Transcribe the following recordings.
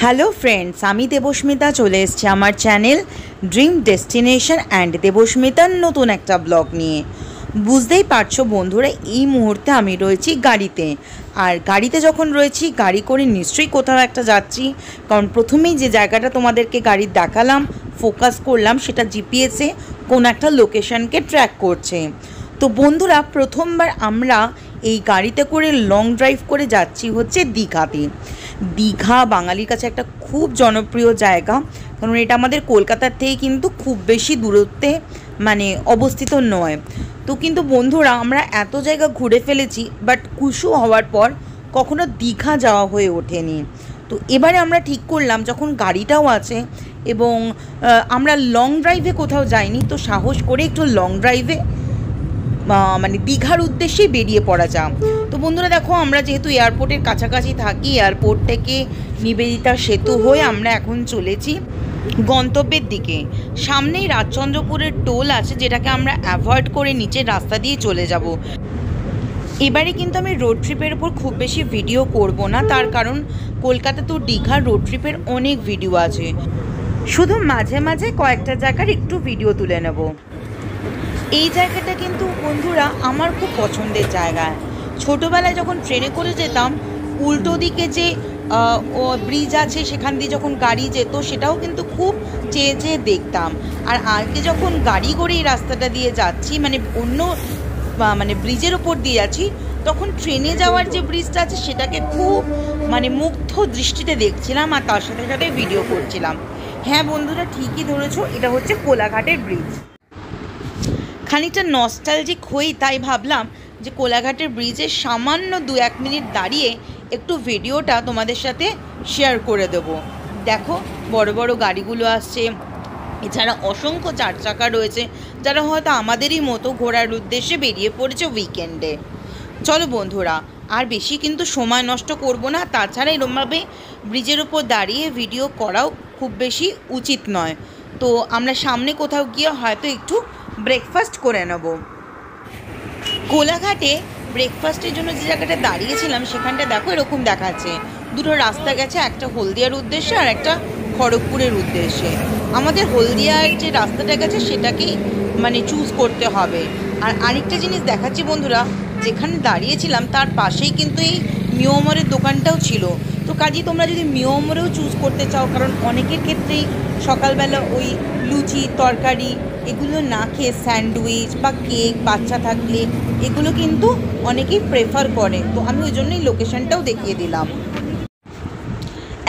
Hello friends, আমি দেবস্মিতা চলে এসেছি আমার চ্যানেল ড্রিম ডেস্টিনেশন অ্যান্ড দেবস্মিতার নতুন একটা ব্লগ নিয়ে। বুঝতেই পারছো বন্ধুরা, এই মুহূর্তে আমি রয়েছি গাড়িতে। আর গাড়িতে যখন রয়েছি, গাড়ি করে নিশ্চয়ই কোথাও একটা যাচ্ছি, কারণ প্রথমেই যে জায়গাটা তোমাদেরকে গাড়ির দেখালাম, ফোকাস করলাম, সেটা জিপিএসে কোন একটা লোকেশনকে ট্র্যাক করছে। তো বন্ধুরা, প্রথমবার আমরা এই গাড়িতে করে লং ড্রাইভ করে যাচ্ছি হচ্ছে দীঘাতে। দীঘা বাঙালির কাছে একটা খুব জনপ্রিয় জায়গা, কারণ এটা আমাদের কলকাতার থেকে কিন্তু খুব বেশি দূরত্বে অবস্থিত নয়। তো কিন্তু বন্ধুরা, আমরা এত জায়গা ঘুরে ফেলেছি, বাট কুশু হওয়ার পর কখনো দীঘা যাওয়া হয়ে ওঠেনি। তো এবারে আমরা ঠিক করলাম, যখন গাড়িটাও আছে এবং আমরা লং ড্রাইভে কোথাও যাইনি, তো সাহস করে একটু লং ড্রাইভে দীঘার উদ্দেশ্যেই বেরিয়ে পড়া যাক। তো বন্ধুরা দেখো, আমরা যেহেতু এয়ারপোর্টের কাছাকাছি থাকি, এয়ারপোর্ট থেকে নিবেদিতা সেতু হয়ে আমরা এখন চলেছি গন্তব্যের দিকে। সামনেই রাজচন্দ্রপুরের টোল আছে, যেটাকে আমরা অ্যাভয়েড করে নিচের রাস্তা দিয়ে চলে যাব। এবারে কিন্তু আমি রোড ট্রিপের উপর খুব বেশি ভিডিও করব না, তার কারণ কলকাতা তো দীঘার রোড ট্রিপের অনেক ভিডিও আছে, শুধু মাঝে মাঝে কয়েকটা জায়গার একটু ভিডিও তুলে নেব। এই জায়গাটা কিন্তু বন্ধুরা আমার খুব পছন্দের জায়গা। ছোটোবেলায় যখন ট্রেনে করে যেতাম, উল্টো দিকে যে ব্রিজ আছে সেখান দিয়ে যখন গাড়ি যেত, সেটাও কিন্তু খুব চেয়ে চেয়ে দেখতাম। আর আজকে যখন গাড়ি করে এই রাস্তাটা দিয়ে যাচ্ছি, অন্য ব্রিজের ওপর দিয়ে যাচ্ছি, তখন ট্রেনে যাওয়ার যে ব্রিজটা আছে সেটাকে খুব মুগ্ধ দৃষ্টিতে দেখছিলাম, আর তার সাথে সাথে ভিডিও করছিলাম। হ্যাঁ বন্ধুরা, ঠিকই ধরেছো, এটা হচ্ছে কোলাঘাটের ব্রিজ। খানিকটা নস্টালজিক হই, তাই ভাবলাম যে কোলাঘাটের ব্রিজের সামান্য 2-1 মিনিট দাঁড়িয়ে একটু ভিডিওটা তোমাদের সাথে শেয়ার করে দেব। দেখো, বড় বড় গাড়িগুলো আসছে, এছাড়া অসংখ্য 4 চাকা রয়েছে, যারা হয়তো আমাদেরই মতো ঘোরার উদ্দেশ্যে বেরিয়ে পড়েছে উইকেন্ডে। চলো বন্ধুরা, আর বেশি কিন্তু সময় নষ্ট করব না। তাছাড়া এরমভাবে ব্রিজের উপর দাঁড়িয়ে ভিডিও করাও খুব বেশি উচিত নয়। তো আমরা সামনে কোথাও গিয়ে হয়তো একটু ব্রেকফাস্ট করে নেব। কোলাঘাটে ব্রেকফাস্টের জন্য যে জায়গাটা দাঁড়িয়েছিলাম, সেখানটা দেখো এরকম দেখাচ্ছে, দুটো রাস্তা গেছে, একটা হলদিয়ার উদ্দেশ্যে আর একটা খড়গপুরের উদ্দেশ্যে। আমাদের হলদিয়ার যে রাস্তাটা গেছে সেটাকেই চুজ করতে হবে। আর আরেকটা জিনিস দেখাচ্ছি বন্ধুরা, যেখানে দাঁড়িয়েছিলাম তার পাশেই কিন্তু এই মিওমরের দোকানটাও ছিল। তো কাজেই তোমরা যদি মিওমরেও চুজ করতে চাও, কারণ অনেকের ক্ষেত্রেই সকালবেলা ওই লুচি তরকারি এগুলো না খেয়ে স্যান্ডউইচ বা কেক বাচ্চা থাকলে এগুলো কিন্তু অনেকেই প্রেফার করে। তো আমি ওই জন্যই লোকেশনটাও দেখিয়ে দিলাম।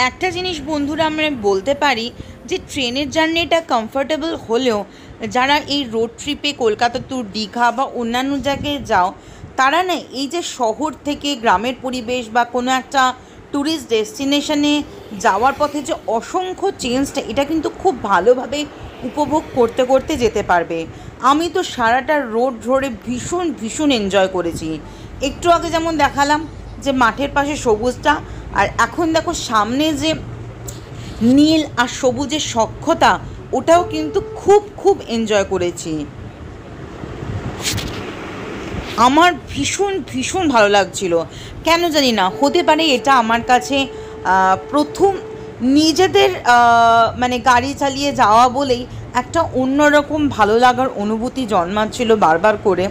একটা জিনিস বন্ধুরা আমরা বলতে পারি যে ট্রেনের জার্নিটা কমফোর্টেবল হলেও যারা এই রোড ট্রিপে কলকাতা টু দীঘা বা অন্যান্য জায়গায় যাও, তারা না এই যে শহর থেকে গ্রামের পরিবেশ বা কোনো একটা ট্যুরিস্ট ডেস্টিনেশনে যাওয়ার পথে যে অসংখ্য চেঞ্জটা, এটা কিন্তু খুব ভালোভাবে উপভোগ করতে করতে যেতে পারবে। আমি তো সারাটা রোড ধরে ভীষণ ভীষণ এনজয় করেছি। একটু আগে যেমন দেখালাম যে মাঠের পাশে সবুজটা, আর এখন দেখো সামনে যে নীল আর সবুজের সখ্যতা, ওটাও কিন্তু খুব খুব এনজয় করেছি। আমার ভীষণ ভীষণ ভালো লাগছিল। কেন জানি না, হতে পারে এটা আমার কাছে প্রথম নিজেদের গাড়ি চালিয়ে যাওয়া বলেই একটা অন্যরকম ভালো লাগার অনুভূতি জন্মাচ্ছিল বারবার করে।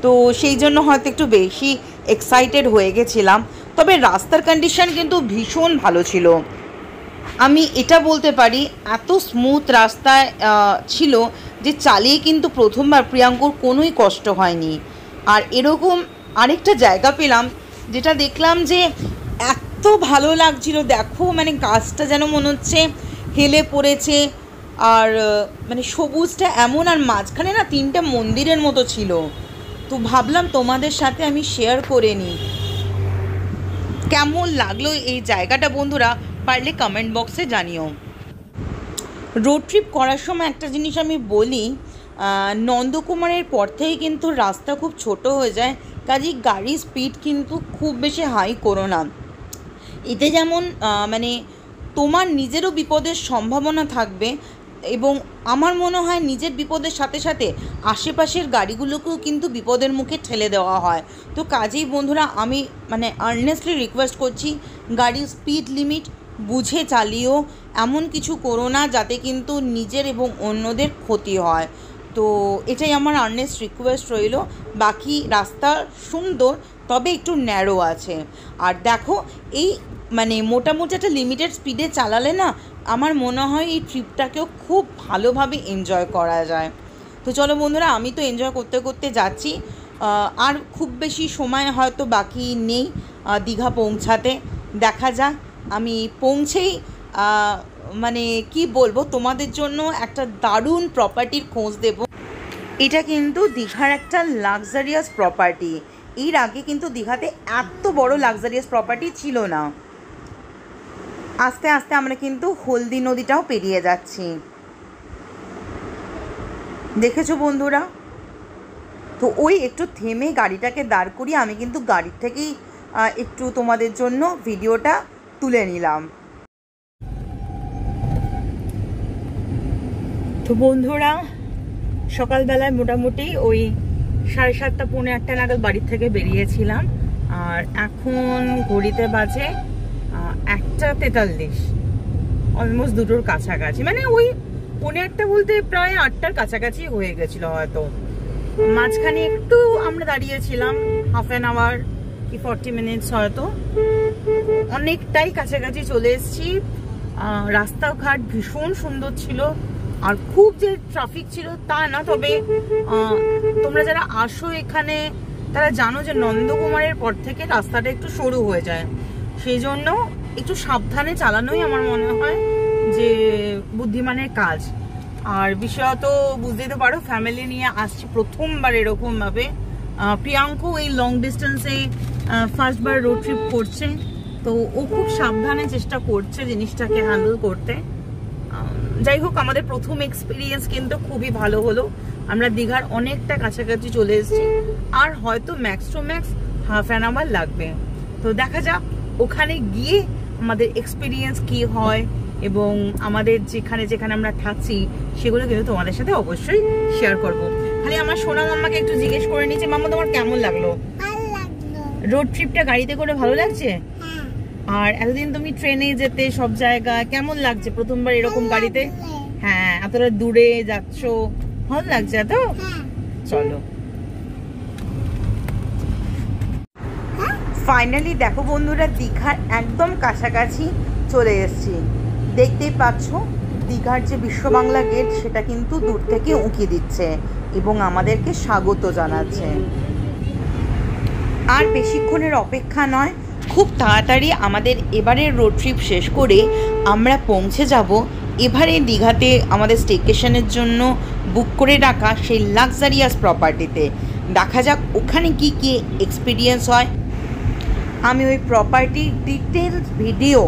তো সেই জন্য হয়তো একটু বেশি এক্সাইটেড হয়ে গেছিলাম। তবে রাস্তার কন্ডিশন কিন্তু ভীষণ ভালো ছিল। আমি এটা বলতে পারি, এত স্মুথ রাস্তায় ছিল যে চালিয়ে কিন্তু প্রথমবার প্রিয়াঙ্কুর কোনোই কষ্ট হয়নি। আর এরকম আরেকটা জায়গা পেলাম, যেটা দেখলাম যে এত ভালো লাগছিল। দেখো গাছটা যেন মনে হচ্ছে হেলে পড়েছে, আর সবুজটা এমন, আর মাঝখানে না 3টা মন্দিরের মতো ছিল। তো ভাবলাম তোমাদের সাথে আমি শেয়ার করে নিই। কেমন লাগলো এই জায়গাটা বন্ধুরা, পারলে কমেন্ট বক্সে জানিও। রোড ট্রিপ করার সময় একটা জিনিস আমি বলি, নন্দকুমারের পর থেকে কিন্তু রাস্তা খুব ছোট হয়ে যায়, কাজেই গাড়ির স্পিড কিন্তু খুব বেশি হাই করো না। এতে যেমন তোমার নিজেরও বিপদের সম্ভাবনা থাকবে, এবং আমার মনে হয় নিজের বিপদের সাথে সাথে আশেপাশের গাড়িগুলোকেও কিন্তু বিপদের মুখে ঠেলে দেওয়া হয়। তো কাজেই বন্ধুরা, আমি আর্নেস্টলি রিকোয়েস্ট করছি, গাড়ির স্পিড লিমিট বুঝে চালিও, এমন কিছু করো না যাতে কিন্তু নিজের এবং অন্যদের ক্ষতি হয়। তো এটাই আমার আর্নেস্ট রিকোয়েস্ট রইল। বাকি রাস্তা সুন্দর, তবে একটু ন্যারো আছে। আর দেখো, এই মানে মোটামুটি একটা লিমিটেড স্পিডে চালালে না আমার মনে হয় এই ট্রিপটাকেও খুব ভালোভাবে এনজয় করা যায়। তো চলো বন্ধুরা, আমি তো এনজয় করতে করতে যাচ্ছি। আর খুব বেশি সময় হয়তো বাকি নেই দীঘা পৌঁছাতে। দেখা যাক, আমি পৌঁছেই মানে কি বলবো, তোমাদের জন্য একটা দারুণ প্রপার্টির খোঁজ দেব। এটা কিন্তু দীঘার একটা লাক্সারিয়াস প্রপার্টি। এর আগে কিন্তু দীঘাতে এত বড় লাক্সারিয়াস প্রপার্টি ছিল না। আস্তে আস্তে আমরা কিন্তু হলদি নদীটাও পেরিয়ে যাচ্ছি, দেখেছো বন্ধুরা? তো ওই একটু থেমে গাড়িটাকে দাঁড় করিয়ে আমি কিন্তু গাড়ির থেকেই একটু তোমাদের জন্য ভিডিওটা তুলে নিলাম। তো বন্ধুরা, সকালবেলায় মোটামুটি ওই 7:30 পৌনে 8টা নাগাদ বাড়ির থেকে বেরিয়েছিলাম। আর এখন ঘড়িতে বাজে 1:43, অলমোস্ট 2টোর কাছাকাছি। মানে ওই পৌনে 8টা বলতে প্রায় 8টার কাছাকাছি হয়ে গেছিলো হয়তো। মাঝখানে একটু আমরা দাঁড়িয়েছিলাম, হাফ অ্যান আওয়ার কি 40 মিনিটস হয়তো। অনেকটাই কাছাকাছি চলে এসেছি। রাস্তাঘাট ভীষণ সুন্দর ছিল, আর খুব যে ট্রাফিক ছিল তা না। তবে তোমরা যারা আসো এখানে তারা জানো যে নন্দকুমারের পর থেকে রাস্তাটা একটু সরু হয়ে যায়, সেই জন্য একটু সাবধানে চালানোই আমার মনে হয় যে বুদ্ধিমানের কাজ। আর বিষয়ত বুঝতেই তো পারো, ফ্যামিলি নিয়ে আসছি প্রথমবার এরকমভাবে। প্রিয়াঙ্কু এই লং ডিস্টেন্সে ফার্স্টবার রোড ট্রিপ করছে, তো ও খুব সাবধানে চেষ্টা করছে জিনিসটাকে হ্যান্ডেল করতে। যাই হোক, আমাদের প্রথম এক্সপিরিয়েন্স কিন্তু খুবই ভালো হলো। আমরা দীঘার অনেকটা কাছাকাছি চলে এসেছি, আর হয়তো max to max half an hour লাগবে। তো দেখা যাক ওখানে গিয়ে আমাদের এক্সপিরিয়েন্স কি হয়, এবং আমাদের যেখানে যেখানে আমরা থাকছি সেগুলো কিন্তু তোমাদের সাথে অবশ্যই শেয়ার করব। খালি আমার সোনা মাম্মাকে একটু জিজ্ঞেস করে নিচ্ছি, মাম্মা তোমার কেমন লাগলো রোড ট্রিপটা? গাড়িতে করে ভালো লাগছে? আর এতদিন তুমি ট্রেনে যেতে সব জায়গায়, কেমন লাগছে প্রথমবার এরকম গাড়িতে? হ্যাঁ, এতটা দূরে যাচ্ছ, ভালো লাগছে তো? চলো। ফাইনালি দেখো বন্ধুরা, দীঘার একদম কাছাকাছি চলে এসেছি। দেখতেই পাচ্ছ দীঘার যে বিশ্ব বাংলা গেট সেটা কিন্তু দূর থেকে উঁকি দিচ্ছে এবং আমাদেরকে স্বাগত জানাচ্ছে। আর বেশিক্ষণের অপেক্ষা নয়, খুব তাড়াতাড়ি আমাদের এবারের রোড ট্রিপ শেষ করে আমরা পৌঁছে যাব এবারে দীঘাতে আমাদের স্টেকেশনের জন্য বুক করে রাখা সেই লাক্সারিয়াস প্রপার্টিতে। দেখা যাক ওখানে কি কি এক্সপিরিয়েন্স হয়। আমি ওই প্রপার্টির ডিটেলস ভিডিও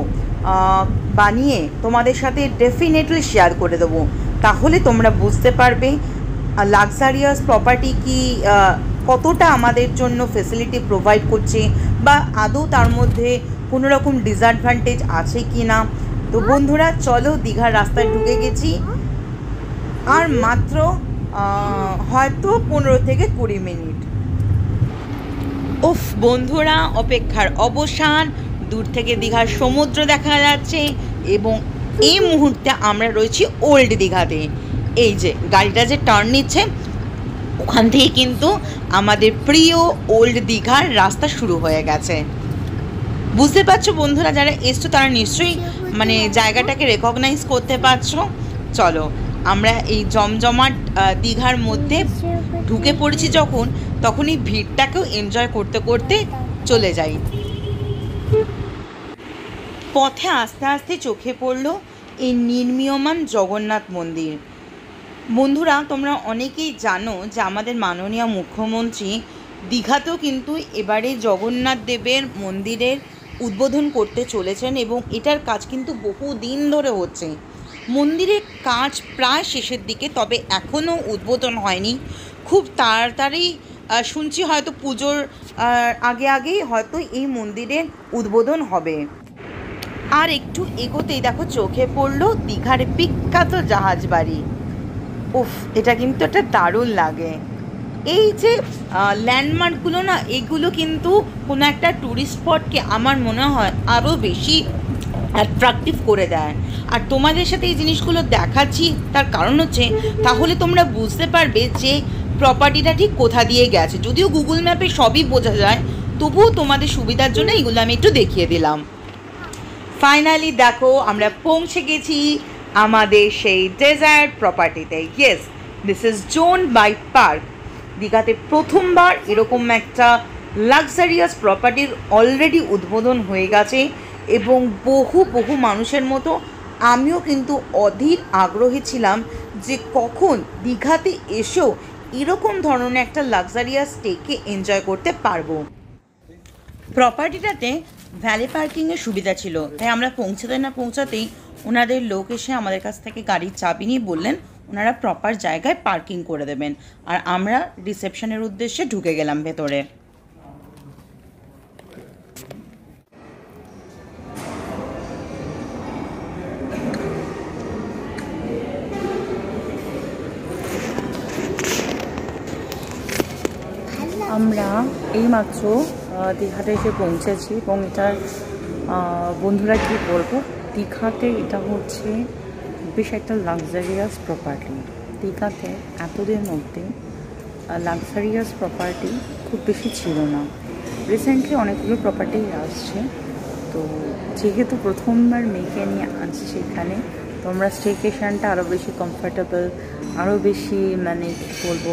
বানিয়ে তোমাদের সাথে ডেফিনেটলি শেয়ার করে দেবো, তাহলে তোমরা বুঝতে পারবে লাক্সারিয়াস প্রপার্টি কি কতটা আমাদের জন্য ফেসিলিটি প্রোভাইড করছে, বা আদৌ তার মধ্যে কোনো রকম ডিসঅ্যাডভান্টেজ আছে কি না। তো বন্ধুরা চলো, দীঘার রাস্তায় ঢুকে গেছি, আর মাত্র হয়তো 15 থেকে 20 মিনিট। উফ বন্ধুরা, অপেক্ষার অবসান। দূর থেকে দীঘার সমুদ্র দেখা যাচ্ছে, এবং এই মুহূর্তে আমরা রয়েছি ওল্ড দীঘাতে। এই যে গাড়িটা যে টার্ন নিচ্ছে, ওখান থেকে কিন্তু আমাদের প্রিয় ওল্ড দীঘার রাস্তা শুরু হয়ে গেছে। বুঝতে পারছো বন্ধুরা, যারা এসছো তারা নিশ্চয়ই মানে জায়গাটাকে রেকগনাইজ করতে পারছো। চলো, আমরা এই জমজমাট দীঘার মধ্যে ঢুকে পড়েছি যখন, তখনই ভিড়টাকেও এনজয় করতে করতে চলে যাই। পথে আস্তে আস্তে চোখে পড়লো এই নির্মীয়মান জগন্নাথ মন্দির। বন্ধুরা, তোমরা অনেকেই জানো যে আমাদের মাননীয় মুখ্যমন্ত্রী দীঘাতেও কিন্তু এবারে জগন্নাথ দেবের মন্দিরের উদ্বোধন করতে চলেছেন, এবং এটার কাজ কিন্তু বহুদিন ধরে হচ্ছে। মন্দিরের কাজ প্রায় শেষের দিকে, তবে এখনও উদ্বোধন হয়নি। খুব তাড়াতাড়ি শুনছি হয়তো পুজোর আগে আগেই হয়তো এই মন্দিরের উদ্বোধন হবে। আর একটু এগোতেই দেখো চোখে পড়লো দীঘার বিখ্যাত জাহাজ বাড়ি। উফ, এটা কিন্তু একটা দারুণ লাগে। এই যে ল্যান্ডমার্কগুলো না, এগুলো কিন্তু কোনো একটা ট্যুরিস্ট স্পটকে আমার মনে হয় আরও বেশি অ্যাট্রাকটিভ করে দেয়। আর তোমাদের সাথে এই জিনিসগুলো দেখাচ্ছি তার কারণ হচ্ছে তাহলে তোমরা বুঝতে পারবে যে প্রপার্টিটা ঠিক কোথা দিয়ে গেছে। যদিও গুগল ম্যাপে সবই বোঝা যায়, তবুও তোমাদের সুবিধার জন্য এইগুলো আমি একটু দেখিয়ে দিলাম। ফাইনালি দেখো আমরা পৌঁছে গেছি আমাদের সেই ডেজার্ট প্রপার্টিতে। Yes, this is zone by park. দীঘাতে প্রথমবার এরকম একটা লাক্সারিয়াস প্রপার্টির অলরেডি উদ্বোধন হয়ে গেছে এবং বহু বহু মানুষের মতো আমিও কিন্তু অধীর আগ্রহী ছিলাম যে কখন দীঘাতে এসেও এরকম ধরনের একটা লাক্সারিয়াস স্টেকে এনজয় করতে পারবো। প্রপার্টিটাতে ভ্যালি পার্কিংয়ের সুবিধা ছিল, তাই আমরা পৌঁছাতে না পৌঁছাতেই ওনাদের লোক এসে আমাদের কাছ থেকে গাড়ির চাবি নিয়ে বললেন ওনারা প্রপার জায়গায় পার্কিং করে দেবেন। আর আমরা রিসেপশনের উদ্দেশ্যে ঢুকে গেলাম ভেতরে। আমরা এইমাত্র দীঘাতে এসে পৌঁছেছি এবং এটার বন্ধুরা কি বলবো, দীঘাতে এটা হচ্ছে বেশ একটা লাক্সারিয়াস প্রপার্টি। দীঘাতে এতদিন অবধি লাক্সারিয়াস প্রপার্টি খুব বেশি ছিল না, রিসেন্টলি অনেকগুলো প্রপার্টি আসছে। তো যেহেতু প্রথমবার মেয়েকে নিয়ে আসছি সেখানে, তো আমরা স্টেকেশনটা আরও বেশি কমফর্টেবল, আরও বেশি মানে কী বলবো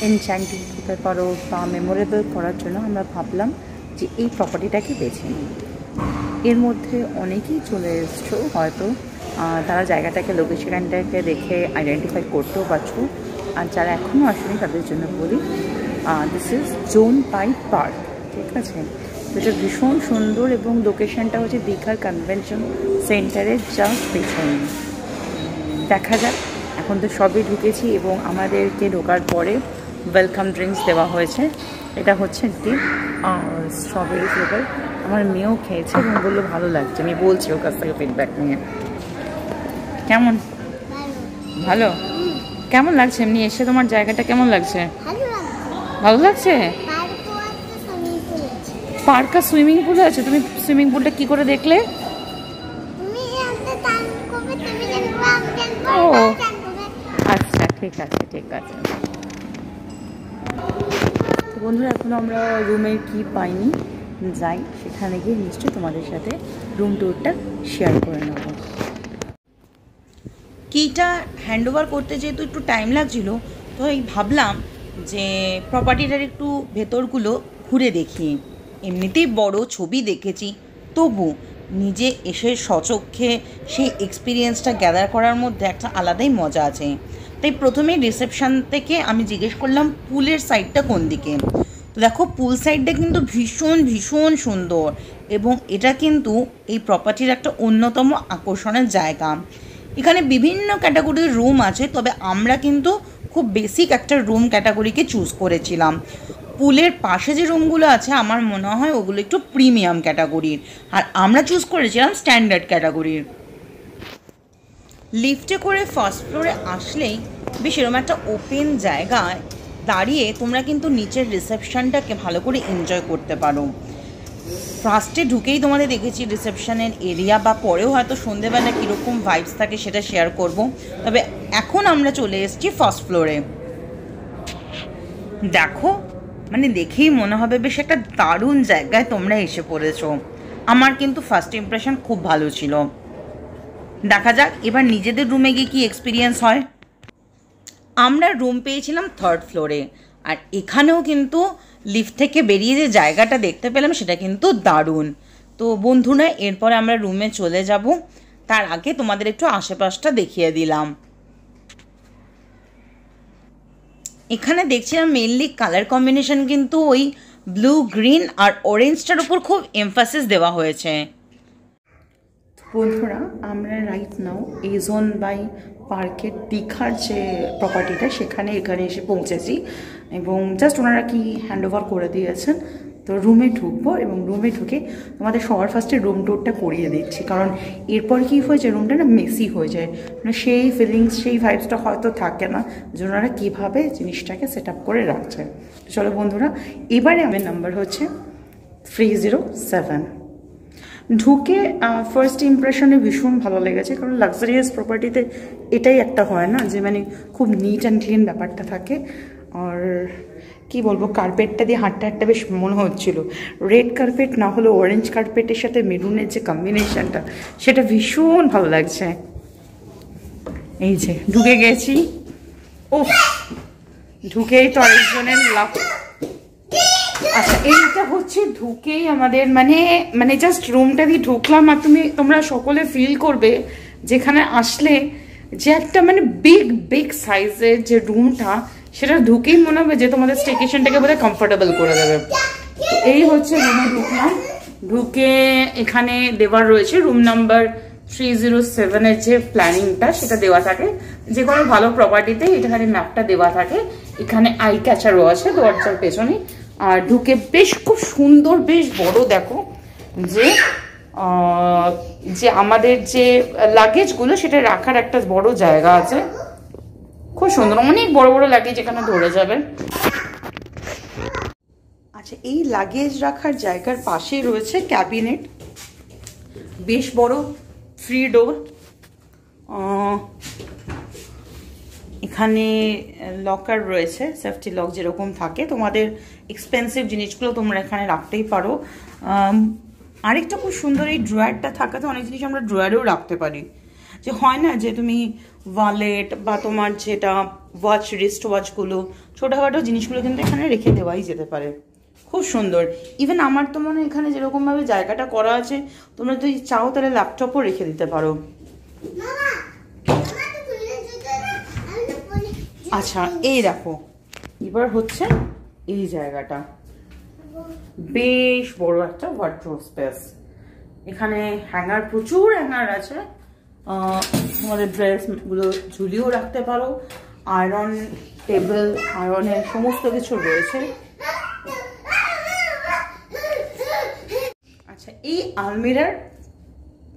এনচ্যান্টিং হতে পারো বা মেমোরেবল করার জন্য আমরা ভাবলাম যে এই প্রপার্টিটাকে বেছে নিই। এর মধ্যে অনেকেই চলে এসছো, হয়তো তারা জায়গাটাকে লোকেশনটাকে দেখে আইডেন্টিফাই করতেও পারছো। আর যারা এখনও আসেনি তাদের জন্য বলি, this is zone by park, ঠিক আছে? তো এটা ভীষণ সুন্দর এবং লোকেশনটা হচ্ছে দীঘার কনভেনশন সেন্টারের জাস্ট পেছনে। দেখা যাক, এখন তো সবই ঢুকেছি এবং আমাদেরকে ঢোকার পরে ওয়েলকাম ড্রিঙ্কস দেওয়া হয়েছে। এটা হচ্ছে একটি স্ট্রবেরি ফ্লেভার। আমার মেয়েও খেয়েছে এবং বললো ভালো লাগছে। আমি বলছি ওর কাছ থেকে ফিডব্যাক নিয়ে। কেমন? ভালো? কেমন লাগছে এমনি এসে? তোমার জায়গাটা কেমন লাগছে? ভালো লাগছে? পার্ক আর সুইমিং পুল আছে। তুমি সুইমিং পুলটা কি করে দেখলে? ও আচ্ছা, ঠিক আছে ঠিক আছে। তো বন্ধুরা, এখনও আমরা রুমের কি পাইনি, যাই সেখানে গিয়ে নিশ্চয়ই তোমাদের সাথে রুম ট্যুরটা শেয়ার করে নেব। কিটা হ্যান্ডওভার করতে যেহেতু একটু টাইম লাগছিল, তো এই ভাবলাম যে প্রপার্টিটার একটু ভেতরগুলো ঘুরে দেখি। এমনিতেই বড় ছবি দেখেছি, তবু নিজে এসে সচক্ষে সেই এক্সপিরিয়েন্সটা গ্যাদার করার মধ্যে একটা আলাদাই মজা আছে। তাই প্রথমে রিসেপশান থেকে আমি জিজ্ঞেস করলাম পুলের সাইডটা কোন দিকে। তো দেখো, পুল সাইডটা কিন্তু ভীষণ ভীষণ সুন্দর এবং এটা কিন্তু এই প্রপার্টির একটা অন্যতম আকর্ষণের জায়গা। এখানে বিভিন্ন ক্যাটাগরির রুম আছে, তবে আমরা কিন্তু খুব বেসিক একটা রুম ক্যাটাগরিকে চুজ করেছিলাম। পুলের পাশে যে রুমগুলো আছে আমার মনে হয় ওগুলো একটু প্রিমিয়াম ক্যাটাগরির, আর আমরা চুজ করেছিলাম স্ট্যান্ডার্ড ক্যাটাগরির। লিফটে করে ফার্স্ট ফ্লোরে আসলেই বেশ এরকম একটা ওপেন জায়গায় দাঁড়িয়ে তোমরা কিন্তু নিচের রিসেপশনটাকে ভালো করে এনজয় করতে পারো। ফার্স্টে ঢুকেই তোমাদের দেখেছি রিসেপশনের এরিয়া, বা পরেও হয়তো সন্ধেবেলা কীরকম ভাইবস থাকে সেটা শেয়ার করব। তবে এখন আমরা চলে এসেছি ফার্স্ট ফ্লোরে। দেখো, মানে দেখেই মনে হবে বেশ একটা দারুণ জায়গায় তোমরা এসে পড়েছো। আমার কিন্তু ফার্স্ট ইমপ্রেশন খুব ভালো ছিল। দেখা যাক এবার নিজেদের রুমে গিয়ে কী এক্সপিরিয়েন্স হয়। আমরা রুম পেয়েছিলাম থার্ড ফ্লোরে, আর এখানেও কিন্তু লিফট থেকে বেরিয়ে যে জায়গাটা দেখতে পেলাম সেটা কিন্তু দারুণ। তো বন্ধুরা, এরপরে আমরা রুমে চলে যাব, তার আগে তোমাদের একটু আশেপাশটা দেখিয়ে দিলাম। এখানে দেখছিলাম মেনলি কালার কম্বিনেশন কিন্তু ওই ব্লু, গ্রিন আর অরেঞ্জটার উপর খুব এমফাসিস দেওয়া হয়েছে। বন্ধুরা, আমরা রাইট নাও এই জোন বাই পার্কের দীঘার যে প্রপার্টিটা এখানে এসে পৌঁছেছি এবং জাস্ট ওনারা কি হ্যান্ডওভার করে দিয়েছেন। তো রুমে ঢুকবো এবং রুমে ঢুকে তোমাদের সবার ফার্স্টে রুম ট্যুরটা করিয়ে দিচ্ছি, কারণ এরপর কী হয়েছে রুমটা না মেসি হয়ে যায়, মানে সেই ফিলিংস সেই ভাইবসটা হয়তো থাকে না যে ওনারা কীভাবে জিনিসটাকে সেট আপ করে রাখছে। চলো বন্ধুরা, এবারে আমার নাম্বার হচ্ছে 307। ঢুকে ফার্স্ট ইমপ্রেশনে ভীষণ ভালো লেগেছে, কারণ লাক্সারিয়াস প্রপার্টিতে এটাই একটা হয় না যে মানে খুব নিট অ্যান্ড ক্লিন ব্যাপারটা থাকে। আর কি বলবো, কার্পেটটা দিয়ে হাঁটতে হাঁটতে বেশ মনে হচ্ছিল রেড কার্পেট না হলেও অরেঞ্জ কার্পেটের সাথে মেরুনের যে কম্বিনেশনটা সেটা ভীষণ ভালো লাগছে। এই যে ঢুকে গেছি, ও ঢুকেই তো আরেকজনের লাভ। আচ্ছা, এইটা হচ্ছে ঢুকেই আমাদের মানে মানে জাস্ট রুমটা দিয়ে ঢুকলাম আর তোমরা সকলে ফিল করবে যেখানে আসলে যে একটা মানে বিগ সাইজের যে রুমটা, সেটা ঢুকেই মনে হবে যে তোমাদের স্টেকেশনটাকে বোধহয় কমফোর্টেবল করে দেবে। এই হচ্ছে রুমে ঢুকলাম, ঢুকে এখানে দেওয়ার রয়েছে রুম নাম্বার 307 এর যে প্ল্যানিংটা সেটা দেওয়া থাকে, যে কোনো ভালো প্রপার্টিতে এখানে ম্যাপটা দেওয়া থাকে। এখানে আই ক্যাচারও আছে দরজার পেছনে। আর ঢুকে বেশ খুব সুন্দর, বেশ বড়, দেখো যে আমাদের যে লাগেজগুলো সেটা রাখার একটা বড় জায়গা আছে, খুব সুন্দর, অনেক বড় বড় লাগেজ এখানে ধরে যাবে। আচ্ছা, এই লাগেজ রাখার জায়গার পাশেই রয়েছে ক্যাবিনেট, বেশ বড়, 3 ডোর। এখানে লকার রয়েছে, সেফটি লক যেরকম থাকে, তোমাদের এক্সপেন্সিভ জিনিসগুলো তোমরা এখানে রাখতেই পারো। আরেকটা খুব সুন্দর এই ড্রয়ারটা থাকাতে অনেক জিনিস আমরা ড্রয়ারেও রাখতে পারি, যে হয় না যে তুমি ওয়ালেট বা তোমার যেটা ওয়াচ, রিস্ট ওয়াচগুলো, ছোটোখাটো জিনিসগুলো কিন্তু এখানে রেখে দেওয়াই যেতে পারে। খুব সুন্দর। ইভেন আমার তো মনে হয় এখানে যেরকমভাবে জায়গাটা করা আছে, তোমরা যদি চাও তাহলে ল্যাপটপও রেখে দিতে পারো। আচ্ছা, এই দেখো, এবার হচ্ছে এই জায়গাটা বেশ বড় একটা ওয়ার্ডরোব স্পেস। এখানে হ্যাঙ্গার, প্রচুর হ্যাঙ্গার আছে, তোমাদের ড্রেসগুলো ঝুলিয়েও রাখতে পারো। আয়রন টেবিল, আয়রনের সমস্ত কিছু রয়েছে। আচ্ছা, এই আলমিরার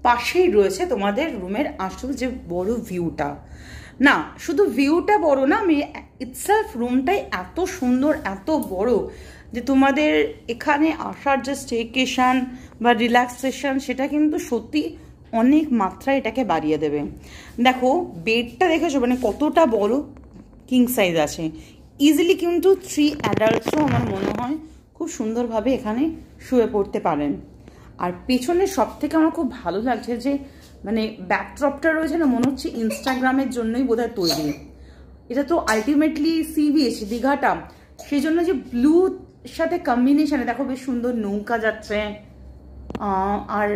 পাশেই রয়েছে তোমাদের রুমের আসল যে বড় ভিউটা। না, শুধু ভিউটা বড় না, আমি ইটসেলফ রুমটাই এত সুন্দর, এত বড় যে তোমাদের এখানে আসার যে স্টেকেশন বা রিল্যাক্সেশন সেটা কিন্তু সত্যি অনেক মাত্রায় এটাকে বাড়িয়ে দেবে। দেখো বেডটা দেখেছো মানে কতটা বড়, কিং সাইজ আছে, ইজিলি কিন্তু 3 অ্যাডাল্টসও আমার মনে হয় খুব সুন্দরভাবে এখানে শুয়ে পড়তে পারেন। আর পেছনে সব থেকে আমার খুব ভালো লাগছে যে মানে ব্যাকড্রপটা রয়েছে না, মনে হচ্ছে ইনস্টাগ্রামের জন্যই বোধহয় তৈরি। এটা তো আলটিমেটলি সি বিচ দীঘাটা, সেই জন্য যে ব্লু সাথে কম্বিনেশনে দেখো বেশ সুন্দর নৌকা যাচ্ছে, আর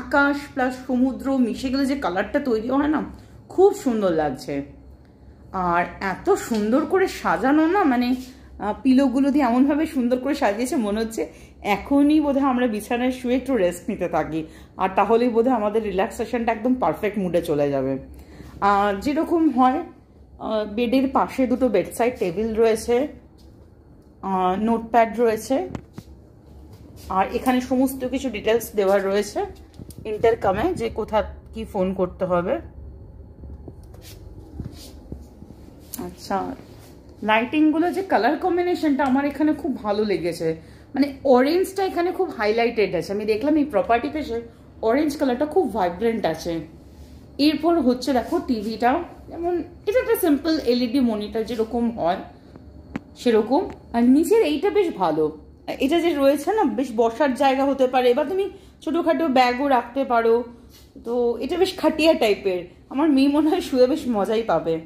আকাশ প্লাস সমুদ্র মিশে গেলে যে কালারটা তৈরি হয় না, খুব সুন্দর লাগছে। আর এত সুন্দর করে সাজানো না, মানে পিলোগুলো দিয়ে এমনভাবে সুন্দর করে সাজিয়েছে, মনে হচ্ছে এখনই বোধহয় আমরা বিছানায় শুয়ে একটু রেস্ট নিতে থাকি, আর তাহলেই বোধহয় আমাদের রিল্যাক্সেশনটা একদম পারফেক্ট মুডে চলে যাবে। যেরকম হয়, বেডের পাশে দুটো বেডসাইড টেবিল রয়েছে, নোটপ্যাড রয়েছে, আর এখানে সমস্ত কিছু ডিটেলস দেওয়া রয়েছে ইন্টারকমে, যে কোথা কি ফোন করতে হবে। আচ্ছা, লাইটিংগুলো যে কালার কম্বিনেশনটা আমার এখানে খুব ভালো লেগেছে, মানে অরেঞ্জটা এখানে খুব হাইলাইটেড আছে। আমি দেখলাম এই প্রপার্টিতে এসে অরেঞ্জ কালারটা খুব ভাইব্রেন্ট আছে। এরপর হচ্ছে দেখো টিভিটা, যেমন এটা একটা সিম্পল এলইডি মনিটর যেরকম হয় সেরকম। আর নিচের এইটা বেশ ভালো, এটা যে রয়েছে না, বেশ বসার জায়গা হতে পারে, বা তুমি ছোটোখাটো ব্যাগও রাখতে পারো। তো এটা বেশ খাটিয়া টাইপের, আমার মেয়ে মনে হয় শুয়ে বেশ মজাই পাবে।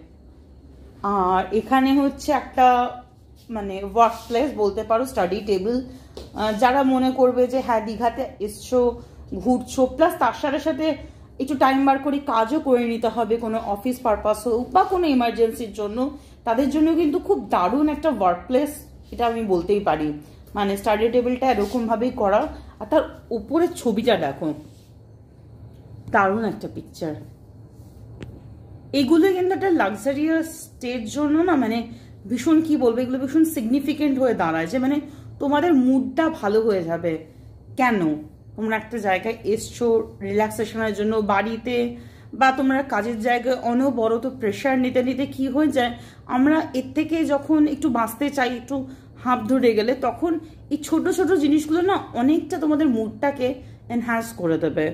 আর এখানে হচ্ছে একটা মানে ওয়ার্ক প্লেস বলতে পারো, স্টাডি টেবিল। যারা মনে করবে যে হ্যাঁ দীঘাতে এসছো, ঘুরছো, প্লাস তার সাথে সাথে একটু টাইম বার করে কাজও করে নিতে হবে, কোনো অফিস পারপাস হোক বা কোনো ইমার্জেন্সির জন্য, তাদের জন্য কিন্তু খুব দারুণ একটা ওয়ার্ক প্লেস, এটা আমি বলতেই পারি। মানে স্টাডি টেবিলটা এরকমভাবেই করা, আর তার উপরের ছবিটা দেখো, দারুণ একটা পিকচার। এগুলো কিন্তু একটা লাক্সারিয়াস স্টের জন্য না, মানে ভীষণ কি বলবো, এগুলো ভীষণ সিগনিফিকেন্ট হয়ে দাঁড়ায়, যে মানে তোমাদের মুডটা ভালো হয়ে যাবে। কেন তোমরা একটা জায়গায় এসছো রিল্যাক্সেশনের জন্য, বাড়িতে বা তোমরা কাজের জায়গায় অনবরত প্রেশার নিতে নিতে কি হয়ে যায়, আমরা এর থেকে যখন একটু বাঁচতে চাই, একটু হাঁপ ধরে গেলে, তখন এই ছোট ছোট জিনিসগুলো না অনেকটা তোমাদের মুডটাকে এনহ্যান্স করে দেবে।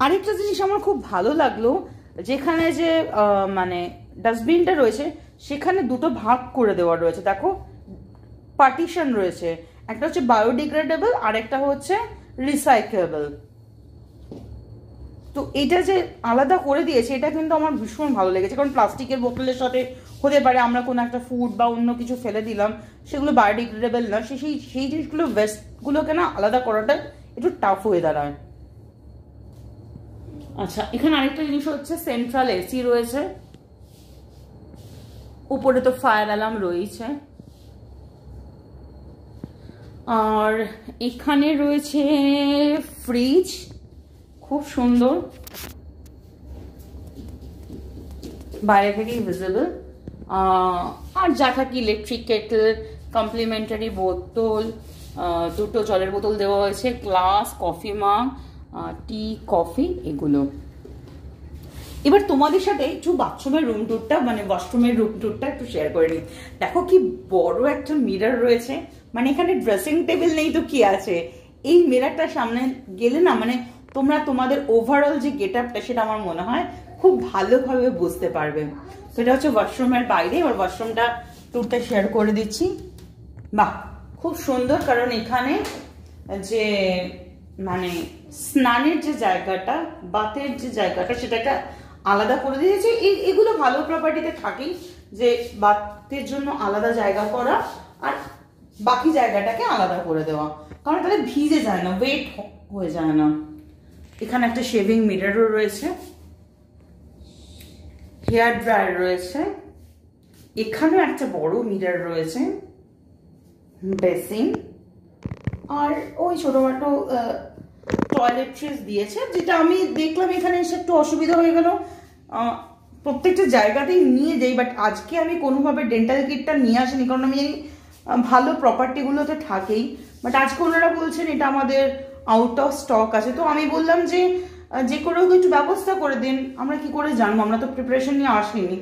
আরেকটা জিনিস আমার খুব ভালো লাগলো, যেখানে যে মানে ডাস্টবিনটা রয়েছে সেখানে দুটো ভাগ করে দেওয়া রয়েছে, দেখো পার্টিশন রয়েছে, একটা হচ্ছে বায়োডিগ্রেডেবল আর একটা হচ্ছে রিসাইকেবল। তো এটা যে আলাদা করে দিয়েছে এটা কিন্তু আমার ভীষণ ভালো লেগেছে, কারণ প্লাস্টিকের বোতলের সাথে হতে পারে আমরা কোনো একটা ফুড বা অন্য কিছু ফেলে দিলাম, সেগুলো বায়োডিগ্রেডেবল না, সেই জিনিসগুলো ওয়েস্টগুলোকে না আলাদা করাটা একটু টাফ হয়ে দাঁড়ায়। আচ্ছা, এখানে আরেকটা জিনিস হচ্ছে সেন্ট্রাল এসি রয়েছে, উপরে তো ফায়ার অ্যালার্ম রয়েছে, আর এখানে রয়েছে ফ্রিজ, খুব সুন্দর, বাইরে থেকেই ভিজিবল। আর যা থাকি ইলেকট্রিক কেটল, কমপ্লিমেন্টারি বোতল, দুটো জলের বোতল দেওয়া হয়েছে, গ্লাস, কফি মাগ, টি, কফি, এগুলো। এবার তোমাদের সাথে একটু বাথরুমের রুম টুরটা, মানে ওয়াশরুমের রুম টুরটা একটু শেয়ার করে নিই। দেখো কি বড় একটা মিরর রয়েছে, মানে এখানে ড্রেসিং টেবিল নেই তো কি আছে, এই মিররটা সামনে গেলে না মানে তোমরা তোমাদের ওভারঅল যে গেট আপটা সেটা আমার মনে হয় খুব ভালোভাবে বুঝতে পারবে। তো এটা হচ্ছে ওয়াশরুমের বাইরে, এবার ওয়াশরুমটা টুরটা শেয়ার করে দিচ্ছি। বাহ, খুব সুন্দর, কারণ এখানে যে মানে স্নানের যে জায়গাটা, বাথের যে জায়গাটা, সেটাকে আলাদা করে দিয়েছে। এগুলো ভালো প্রপার্টিতে থাকেই, যে বাথের জন্য আলাদা জায়গা করা আর বাকি জায়গাটাকে আলাদা করে দেওয়া, কারণ তাহলে ভিজে যায় না, ওয়েট হয়ে যায় না। এখানে একটা শেভিং মিররও রয়েছে, হেয়ার ড্রায়ার রয়েছে, এখানেও একটা বড় মিরর রয়েছে, বেসিন, আর ওই ছোটখাটো টয়লেট্রিজ দিয়েছে, যেটা আমি দেখলাম এখানে এসে একটু অসুবিধা হয়ে গেল। প্রত্যেকটা জায়গাতেই নিয়ে যাই, বাট আজকে আমি কোনোভাবে ডেন্টাল কিটটা নিয়ে আসিনি, কারণ আমি জানি ভালো প্রপার্টিগুলোতে থাকেই, বাট আজকে ওনারা বলছেন এটা আমাদের আউট অফ স্টক আছে। তো আমি বললাম যে করে একটু ব্যবস্থা করে দিন, আমরা কি করে জানবো, আমরা তো প্রিপারেশন নিয়ে আসিনি,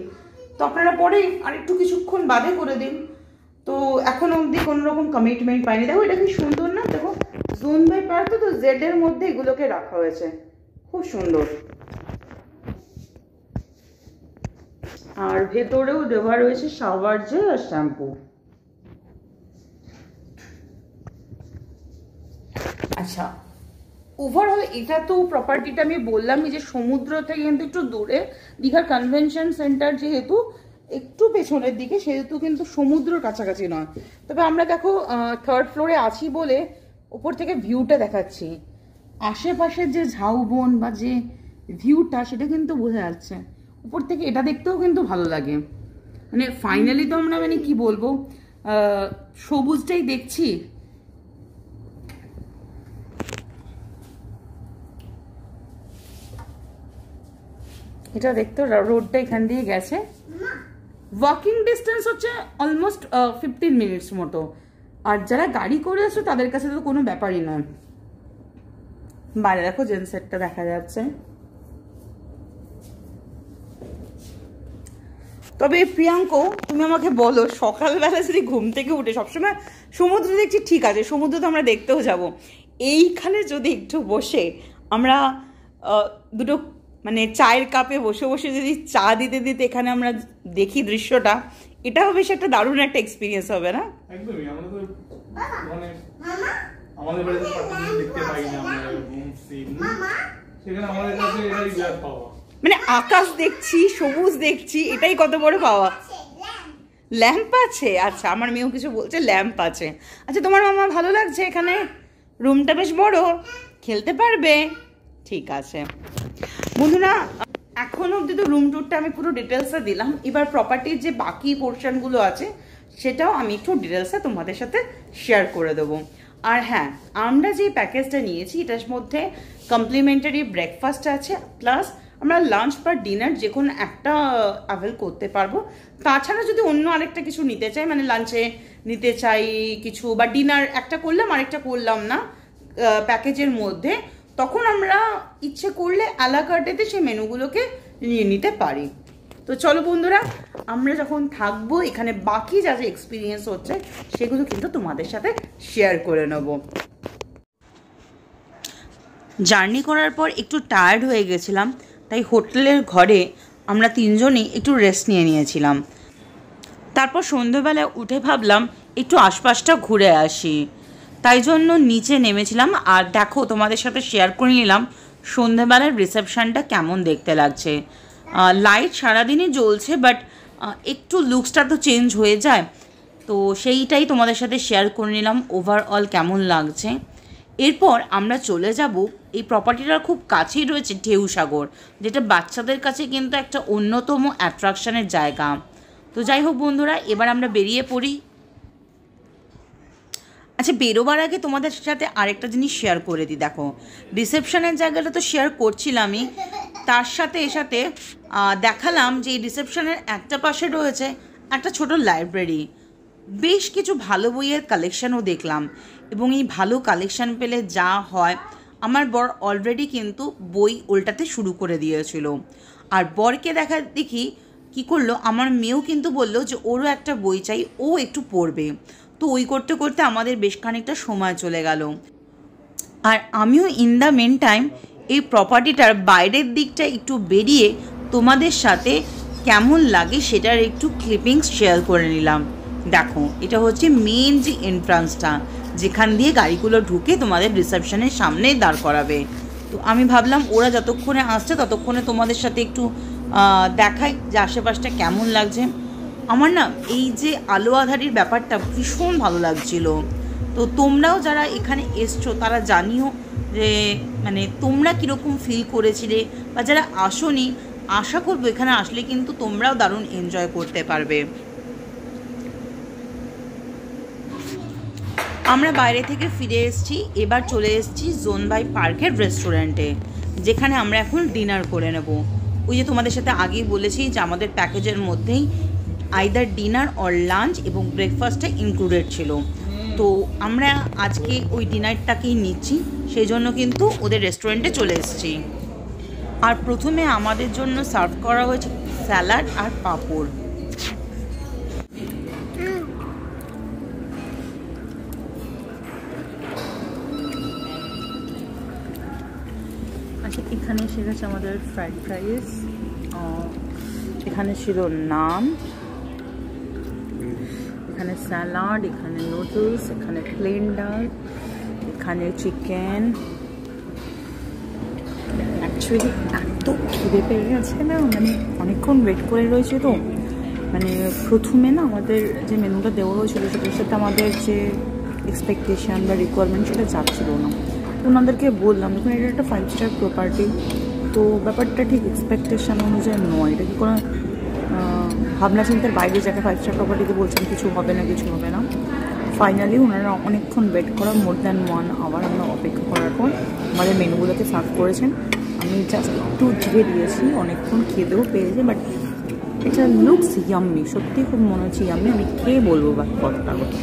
তো আপনারা পরে আর একটু কিছুক্ষণ বাদে করে দিন। তো এখন অবধি কোনো রকম কমিটমেন্ট পাইনি। দেখো এটা কি সুন্দর না, দেখো জোন বাই পার্ট, তো জেড এর মধ্যে এগুলোকে রাখা হয়েছে, খুব সুন্দর। আর ভেতরেও দেওয়া রয়েছে শাওয়ার জেল আর শ্যাম্পু। আচ্ছা, ওভারঅল এটা তো প্রপার্টিটা আমি বললামই যে সমুদ্র থেকে কিন্তু একটু দূরে, দীঘার কনভেনশন সেন্টার যেহেতু একটু পেছনের দিকে, সেহেতু কিন্তু সমুদ্রের কাছাকাছি নয়। তবে আমরা দেখো থার্ড ফ্লোরে আছি বলে উপর থেকে ভিউটা দেখাচ্ছি, আশেপাশের যে ঝাউবন বা যে ভিউটা সেটা কিন্তু বোঝা যাচ্ছে উপর থেকে, এটা দেখতেও কিন্তু ভালো লাগে। মানে ফাইনালি তো আমরা মানে কি বলবো, সবুজটাই দেখছি। এটা দেখতে রোডটা এখান দিয়ে গেছে, ওয়াকিং ডিস্টেন্স হচ্ছে অলমোস্ট 15 মিনিটস মতো, আর যারা গাড়ি করে আসো তাদের কাছে তো কোনো ব্যাপারই নয়। বাইরে দেখো জেনসেটটা দেখা যাচ্ছে। তবে প্রিয়াঙ্ক, তুমি আমাকে বলো, সকালবেলা যদি ঘুম থেকে উঠে সবসময় সমুদ্র দেখছি, ঠিক আছে সমুদ্র তো আমরা দেখতেও যাব, এইখানে যদি একটু বসে আমরা দুটো মানে চায়ের কাপে বসে বসে যদি চা দিতে দিতে এখানে আমরা দেখি দৃশ্যটা, এটাও বেশ একটা দারুণ একটা এক্সপিরিয়েন্স হবে না? একদমই, আমাদের বাড়িতে দেখতে পাই না আমরা, সেখানে আমাদের কাছে এটাই বিরাট পাওয়া, মানে আকাশ দেখছি, সবুজ দেখছি, এটাই কত বড় পাওয়া। ল্যাম্প আছে, আচ্ছা আমার মেয়েও কিছু বলছে, ল্যাম্প আছে। আচ্ছা তোমার মামা ভালো লাগছে এখানে, রুমটা বেশ বড়, খেলতে পারবে, ঠিক আছে। বন্ধুরা, এখন অবধি তো রুম টুরটা আমি পুরো ডিটেলসে দিলাম, এবার প্রপার্টির যে বাকি পোর্শনগুলো আছে সেটাও আমি একটু ডিটেলসে তোমাদের সাথে শেয়ার করে দেবো। আর হ্যাঁ, আমরা যে প্যাকেজটা নিয়েছি এটার মধ্যে কমপ্লিমেন্টারি ব্রেকফাস্ট আছে, প্লাস আমরা লাঞ্চ বা ডিনার যে কোনো একটা অ্যাভেল করতে পারবো। তাছাড়া যদি অন্য আরেকটা কিছু নিতে চাই, মানে লাঞ্চে নিতে চাই কিছু বা ডিনার একটা করলাম আরেকটা করলাম না প্যাকেজের মধ্যে, তখন আমরা ইচ্ছে করলে আলা কার্টেতে সেই মেনুগুলোকে নিয়ে নিতে পারি। তো চলো বন্ধুরা, আমরা যখন থাকবো এখানে বাকি যা যা এক্সপিরিয়েন্স হচ্ছে সেগুলো কিন্তু তোমাদের সাথে শেয়ার করে নেব। জার্নি করার পর একটু টায়ার্ড হয়ে গেছিলাম, তাই হোটেলের ঘরে আমরা তিনজনই একটু রেস্ট নিয়েছিলাম। তারপর সন্ধ্যেবেলা উঠে ভাবলাম একটু আশপাশটা ঘুরে আসি, তাই জন্য নিচে নেমেছিলাম। আর দেখো, তোমাদের সাথে শেয়ার করে নিলাম সন্ধ্যেবেলার রিসেপশানটা কেমন দেখতে লাগছে। লাইট সারাদিনই জ্বলছে, বাট একটু লুকসটা তো চেঞ্জ হয়ে যায়, তো সেইটাই তোমাদের সাথে শেয়ার করে নিলাম ওভারঅল কেমন লাগছে। এরপর আমরা চলে যাব, এই প্রপার্টিটার খুব কাছেই রয়েছে ঢেউসাগর, যেটা বাচ্চাদের কাছে কিন্তু একটা অন্যতম অ্যাট্রাকশানের জায়গা। তো যাই হোক বন্ধুরা, এবার আমরা বেরিয়ে পড়ি। আচ্ছা, বেরোবার আগে তোমাদের সাথে আরেকটা জিনিস শেয়ার করে দিই। দেখো, রিসেপশনের জায়গাটা তো শেয়ার করছিলামই, তার সাথে দেখালাম যে এই রিসেপশনের একটা পাশে রয়েছে একটা ছোট লাইব্রেরি। বেশ কিছু ভালো বইয়ের কালেকশানও দেখলাম, এবং এই ভালো কালেকশান পেলে যা হয়, আমার বর অলরেডি কিন্তু বই উল্টাতে শুরু করে দিয়েছিল। আর বরকে দেখি কী করলো, আমার মেয়েও কিন্তু বললো যে ওরও একটা বই চাই, ও একটু পড়বে। তো ওই করতে করতে আমাদের বেশ খানিকটা সময় চলে গেল। আর আমিও ইন দ্য মেন টাইম এই প্রপার্টিটার বাইরের দিকটা একটু বেরিয়ে তোমাদের সাথে কেমন লাগে সেটার একটু ক্লিপিংস শেয়ার করে নিলাম। দেখো, এটা হচ্ছে মেন যে এন্ট্রান্সটা, যেখান দিয়ে গাড়িগুলো ঢুকে তোমাদের রিসেপশনের সামনে দাঁড় করাবে। তো আমি ভাবলাম ওরা যতক্ষণে আসছে ততক্ষণে তোমাদের সাথে একটু দেখাই যে আশেপাশটা কেমন লাগছে। আমার না এই যে আলো আঁধারির ব্যাপারটা ভীষণ ভালো লাগছিল। তো তোমরাও যারা এখানে এসছো তারা জানিও যে মানে তোমরা কীরকম ফিল করেছিলে, বা যারা আসোনি, আশা করবো এখানে আসলে কিন্তু তোমরাও দারুণ এনজয় করতে পারবে। আমরা বাইরে থেকে ফিরে এসেছি, এবার চলে এসেছি জোন বাই পার্কের রেস্টুরেন্টে, যেখানে আমরা এখন ডিনার করে নেব। ওই যে তোমাদের সাথে আগেই বলেছি যে আমাদের প্যাকেজের মধ্যেই আইদার ডিনার অর লাঞ্চ এবং ব্রেকফাস্টটা ইনক্লুডেড ছিল। তো আমরা আজকে ওই ডিনারটাকেই নিচ্ছি, সেই জন্য কিন্তু ওদের রেস্টুরেন্টে চলে এসেছি। আর প্রথমে আমাদের জন্য সার্ভ করা হয়েছে স্যালাড আর পাঁপড়। আচ্ছা, এখানে এসে গেছে আমাদের ফ্রাইড রাইস, এখানে ছিল নান, এখানে স্যালাড, এখানে নুডলস, এখানে প্লেন ডাল, এখানে চিকেন। অ্যাকচুয়ালি এত খিদে পেয়ে গেছে না, মানে অনেকক্ষণ ওয়েট করে রয়েছে। তো মানে প্রথমে না আমাদের যে মেনুটা দেওয়া হয়েছিল সেটার সাথে আমাদের যে এক্সপেকটেশান বা রিকোয়ারমেন্ট সেটা যাচ্ছিল না। ওনাদেরকে বললাম, দেখুন এটা একটা 5 স্টার প্রপার্টি, তো ব্যাপারটা ঠিক এক্সপেকটেশান অনুযায়ী নয়, এটা কি কোনো ভাবনা চিন্তার বাইরে যাকে 5 স্টার প্রপার্টিতে বলছেন কিছু হবে না কিছু হবে না। ফাইনালি ওনারা অনেকক্ষণ ওয়েট করা, মোর দ্যান 1 আওয়ার আমরা অপেক্ষা করার পর আমাদের মেনুগুলোকে সার্ভ করেছেন। আমি জাস্ট একটু ধীরে দিয়েছি, অনেকক্ষণ খেতেও পেয়েছি, বাট এটা লুকস ইয়াম্মি, সত্যি খুব মনে হচ্ছে ইয়াম্মি। আমি খেয়ে বলবো বা কতটা কথা।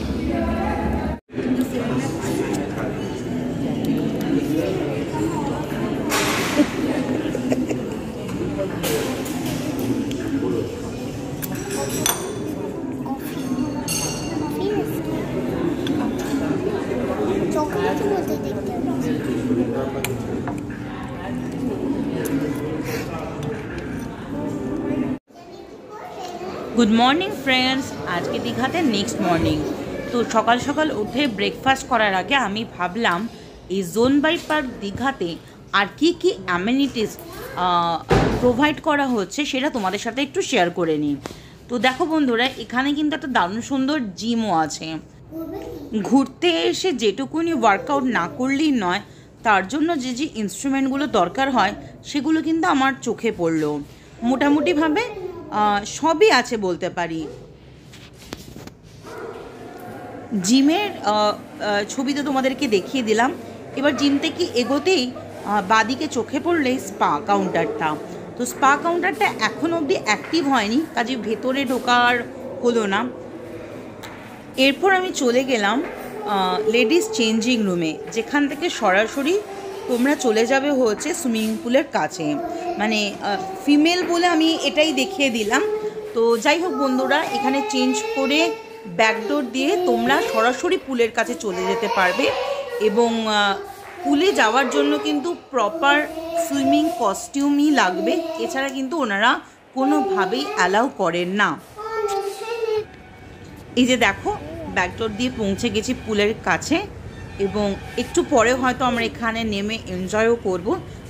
গুড মর্নিং ফ্রেন্ডস, আজকে দীঘাতে নেক্সট মর্নিং। তো সকাল সকাল উঠে ব্রেকফাস্ট করার আগে আমি ভাবলাম এই জোন বাই পার্ক দীঘাতে আর কি কি অ্যামেনিটিস প্রোভাইড করা হচ্ছে সেটা তোমাদের সাথে একটু শেয়ার করে নিই। তো দেখো বন্ধুরা, এখানে কিন্তু একটা দারুণ সুন্দর জিমও আছে। ঘুরতে এসে যেটুকুনি ওয়ার্কআউট না করলেই নয়, তার জন্য যে যে ইনস্ট্রুমেন্টগুলো দরকার হয় সেগুলো কিন্তু আমার চোখে পড়লো। মোটামুটিভাবে সবই আছে বলতে পারি। জিমের ছবি তো তোমাদেরকে দেখিয়ে দিলাম। এবার জিম থেকে এগোতেই বাদিকে চোখে পড়লে স্পা কাউন্টারটা। তো স্পা কাউন্টারটা এখনও অবধি অ্যাক্টিভ হয়নি, কাজে ভেতরে ঢোকার হলো না। এরপর আমি চলে গেলাম লেডিস চেঞ্জিং রুমে, যেখান থেকে সরাসরি তোমরা চলে যাবে হচ্ছে সুইমিং পুলের কাছে, মানে ফিমেল বলে আমি এটাই দেখিয়ে দিলাম। তো যাই হোক বন্ধুরা, এখানে চেঞ্জ করে ব্যাকডোর দিয়ে তোমরা সরাসরি পুলের কাছে চলে যেতে পারবে এবং পুলে যাওয়ার জন্য কিন্তু প্রপার সুইমিং কস্টিউমই লাগবে, এছাড়া কিন্তু ওনারা কোনোভাবেই অ্যালাউ করেন না। এই যে দেখো, ব্যাকডোর দিয়ে পৌঁছে গেছি পুলের কাছে এবং একটু পরে হয়তো আমরা এখানে নেমে এনজয়ও করব।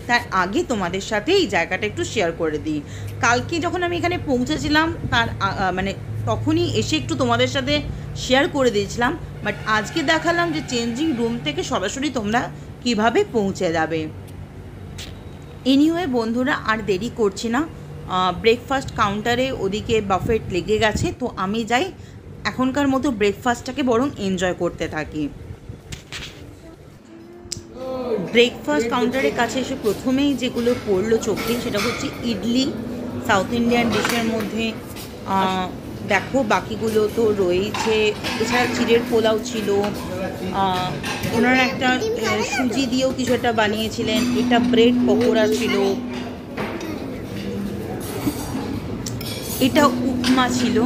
তার আগে তোমাদের সাথে এই জায়গাটা একটু শেয়ার করে দিই। কালকে যখন আমি এখানে পৌঁছেছিলাম তার মানে তখনই এসে একটু তোমাদের সাথে শেয়ার করে দিয়েছিলাম, বাট আজকে দেখালাম যে চেঞ্জিং রুম থেকে সরাসরি তোমরা কিভাবে পৌঁছে যাবে। এনিওয়ে বন্ধুরা, আর দেরি করছি না, ব্রেকফাস্ট কাউন্টারে ওদিকে বাফেট লেগে গেছে, তো আমি যাই এখনকার মতো ব্রেকফাস্টটাকে বরং এনজয় করতে থাকি। ব্রেকফাস্ট কাউন্টারের কাছে এসে প্রথমেই যেগুলো পড়লো চোখে সেটা হচ্ছে ইডলি, সাউথ ইন্ডিয়ান ডিশের মধ্যে। দেখো বাকিগুলো তো রয়েছে, এছাড়া চিড়ের পোলাও ছিল, ওনারা একটা সুজি দিয়েও কিছু একটা বানিয়েছিলেন, এটা ব্রেড পকোড়া ছিল, এটা উপমা ছিল,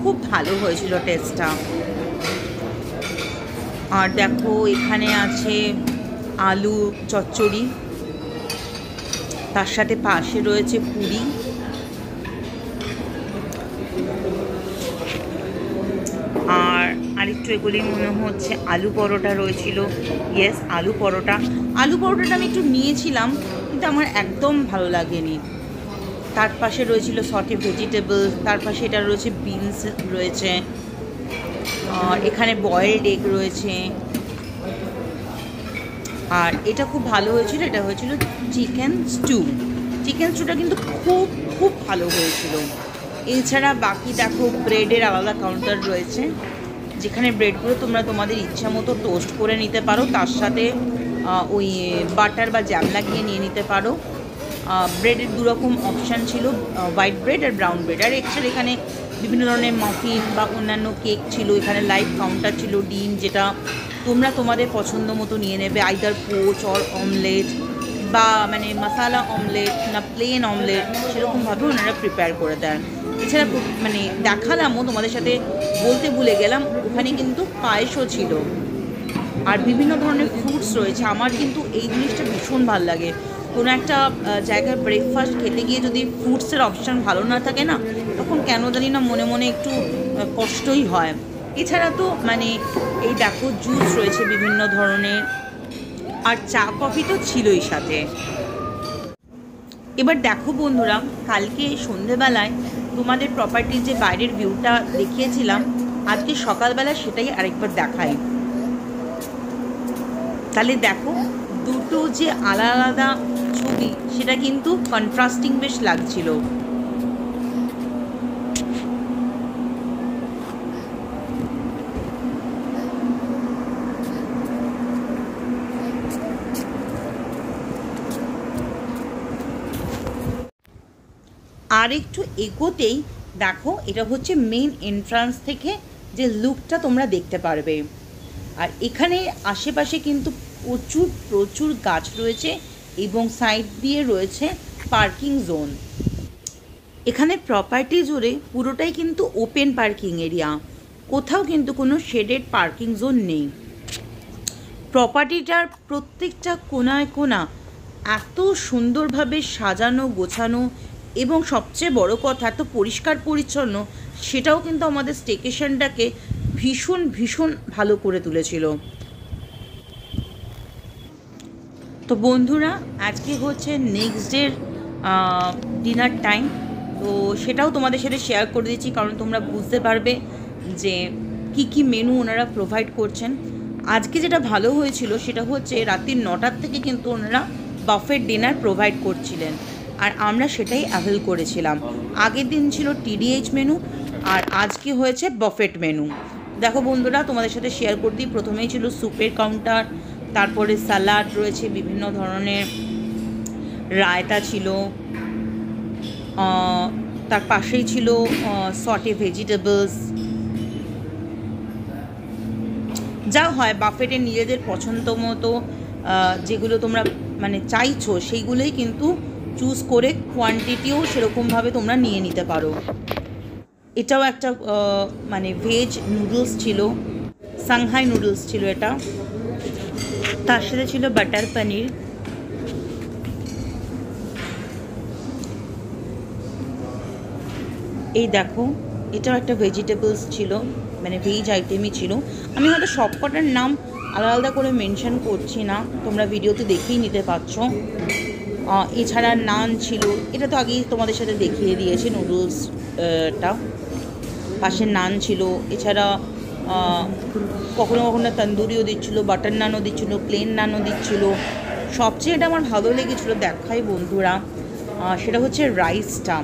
খুব ভালো হয়েছিল টেস্টটা। আর দেখো এখানে আছে আলু চচ্চড়ি, তার সাথে পাশে রয়েছে পুরি, আর আরেকটু এগুলি মনে হচ্ছে আলু পরোটা রয়েছিল। ইয়েস, আলু পরোটা। আলু পরোটাটা আমি একটু নিয়েছিলাম কিন্তু আমার একদম ভালো লাগেনি। তার পাশে রয়েছিল সটে ভেজিটেবল, তার পাশে এটা রয়েছে বিনস রয়েছে, আর এখানে বয়েলড এগ রয়েছে, আর এটা খুব ভালো হয়েছিল, এটা হয়েছিল চিকেন স্টু। চিকেন স্টুটা কিন্তু খুব খুব ভালো হয়েছিল। এছাড়া বাকি দেখো ব্রেডের আলাদা কাউন্টার রয়েছে, যেখানে ব্রেডগুলো তোমরা তোমাদের ইচ্ছা মতো টোস্ট করে নিতে পারো, তার সাথে ওই বাটার বা জ্যাম লাগিয়ে নিয়ে নিতে পারো। ব্রেডের দুরকম অপশান ছিল, হোয়াইট ব্রেড আর ব্রাউন ব্রেড। আর এছাড়া এখানে বিভিন্ন ধরনের মাফিন বা অন্যান্য কেক ছিল। এখানে লাইভ কাউন্টার ছিল, ডিম যেটা তোমরা তোমাদের পছন্দ মতো নিয়ে নেবে, আইদার পোচ অর অমলেট বা মানে মশালা অমলেট না প্লেন অমলেট, সেরকমভাবে ওনারা প্রিপেয়ার করে দেন। এছাড়া মানে দেখালামও, তোমাদের সাথে বলতে ভুলে গেলাম, ওখানে কিন্তু পায়েসও ছিল আর বিভিন্ন ধরনের ফ্রুটস রয়েছে। আমার কিন্তু এই জিনিসটা ভীষণ ভালো লাগে, কোনো একটা জায়গায় ব্রেকফাস্ট খেতে গিয়ে যদি ফ্রুটসের অপশান ভালো না থাকে না, তখন কেন জানি না মনে মনে একটু কষ্টই হয়। এছাড়া তো মানে এই দেখো জুস রয়েছে বিভিন্ন ধরনের, আর চা কফি তো ছিলই সাথে। এবার দেখো বন্ধুরা, কালকে সন্ধেবেলায় তোমাদের প্রপার্টির যে বাইরের ভিউটা দেখিয়েছিলাম, আজকে সকালবেলা সেটাই আরেকবার দেখাই। তাহলে দেখো দুটো যে আলাদা আলাদা ছবি, সেটা কিন্তু কন্ট্রাস্টিং বেশ লাগছিল। আর একটু এগোতেই দেখো, এটা হচ্ছে মেইন এন্ট্রান্স থেকে যে লুকটা তোমরা দেখতে পারবে। আর এখানে আশেপাশে কিন্তু প্রচুর প্রচুর গাছ রয়েছে এবং সাইড দিয়ে রয়েছে পার্কিং জোন। এখানে প্রপার্টি জুড়ে পুরোটাই কিন্তু ওপেন পার্কিং এরিয়া, কোথাও কিন্তু কোনো শেডেড পার্কিং জোন নেই। প্রপার্টিটার প্রত্যেকটা কোনায় কোনা এত সুন্দরভাবে সাজানো গোছানো এবং সবচেয়ে বড় কথা এত পরিষ্কার পরিচ্ছন্ন, সেটাও কিন্তু আমাদের স্টেকেশনটাকে ভীষণ ভীষণ ভালো করে তুলেছিল। তো বন্ধুরা, আজকে হচ্ছে নেক্সট ডের ডিনার টাইম, তো সেটাও তোমাদের সাথে শেয়ার করে দিচ্ছি, কারণ তোমরা বুঝতে পারবে যে কি কি মেনু ওনারা প্রোভাইড করছেন। আজকে যেটা ভালো হয়েছিল সেটা হচ্ছে রাত্রি 9টার থেকে কিন্তু ওনারা বাফেট ডিনার প্রোভাইড করছিলেন, আর আমরা সেটাই অ্যাভেল করেছিলাম। আগের দিন ছিল টিডিএইচ মেনু, আর আজকে হয়েছে বাফেট মেনু। দেখো বন্ধুরা, তোমাদের সাথে শেয়ার করে দিই, প্রথমেই ছিল স্যুপের কাউন্টার, তারপরে স্যালাড রয়েছে, বিভিন্ন ধরনের রায়তা ছিল, তার পাশেই ছিল সটে ভেজিটেবলস। যা হয় বাফেটের নিজেদের পছন্দ মতো যেগুলো তোমরা মানে চাইছো সেইগুলোই কিন্তু চুজ করে কোয়ান্টিটিও সেরকমভাবে তোমরা নিয়ে নিতে পারো। এটাও একটা মানে ভেজ নুডলস ছিল, সাংহাই নুডলস ছিল এটা। তার সাথে ছিল বাটার পনির। এই দেখো, এটাও একটা ভেজিটেবলস ছিল, মানে ভেজ আইটেমই ছিল। আমি হয়তো সবকটার নাম আলাদা আলাদা করে মেনশন করছি না, তোমরা ভিডিওতে দেখেই নিতে পারছো। এছাড়া নান ছিল, এটা তো আগেই তোমাদের সাথে দেখিয়ে দিয়েছি নুডলসটা। পাশে নান ছিল, এছাড়া কখনো কখনো তন্দুরিও দিচ্ছিলো, বাটার নানও দিচ্ছিলো, প্লেন নানও দিচ্ছিলো। সবচেয়ে এটা আমার ভালো লেগেছিলো, দেখাই বন্ধুরা, সেটা হচ্ছে রাইসটা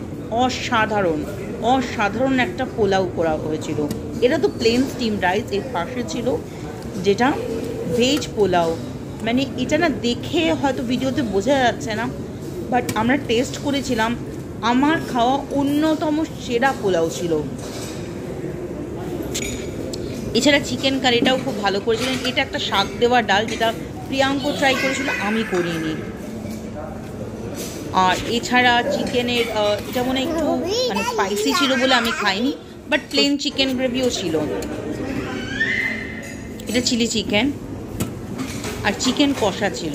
অসাধারণ অসাধারণ একটা পোলাও করা হয়েছিল। এটা তো প্লেন স্টিম রাইস, এর পাশে ছিল যেটা ভেজ পোলাও। মানে এটা না দেখে হয়তো ভিডিওতে বোঝা যাচ্ছে না, বাট আমরা টেস্ট করেছিলাম, আমার খাওয়া অন্যতম সেরা পোলাও ছিল। এছাড়া চিকেন কারিটাও খুব ভালো করেছিলেন। এটা একটা শাক দেওয়া ডাল, যেটা প্রিয়াঙ্ক ট্রাই করেছিল, আমি করিনি। আর এছাড়া চিকেনের এটা মনে একটু মানে স্পাইসি ছিল বলে আমি খাইনি, বাট প্লেন চিকেন গ্রেভিও ছিল। এটা চিলি চিকেন আর চিকেন কষা ছিল।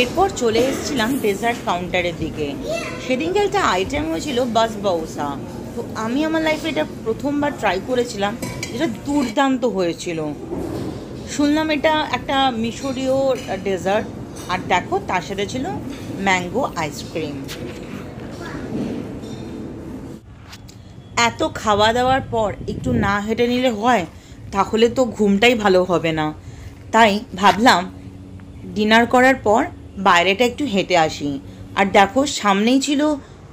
এরপর চলে এসেছিলাম ডেজার্ট কাউন্টারের দিকে। সেদিনকে একটা আইটেম হয়েছিল বাস বাউসা। তো আমি আমার লাইফে এটা প্রথমবার ট্রাই করেছিলাম, এটা দুর্দান্ত হয়েছিল। শুনলাম এটা একটা মিশরীয় ডেজার্ট। আর দেখো, তার সাথে ছিল ম্যাঙ্গো আইসক্রিম। এত খাওয়া দাওয়ার পর একটু না হেঁটে নিলে হয়, তাহলে তো ঘুমটাই ভালো হবে না। তাই ভাবলাম ডিনার করার পর বাইরেটা একটু হেঁটে আসি। আর দেখো, সামনেই ছিল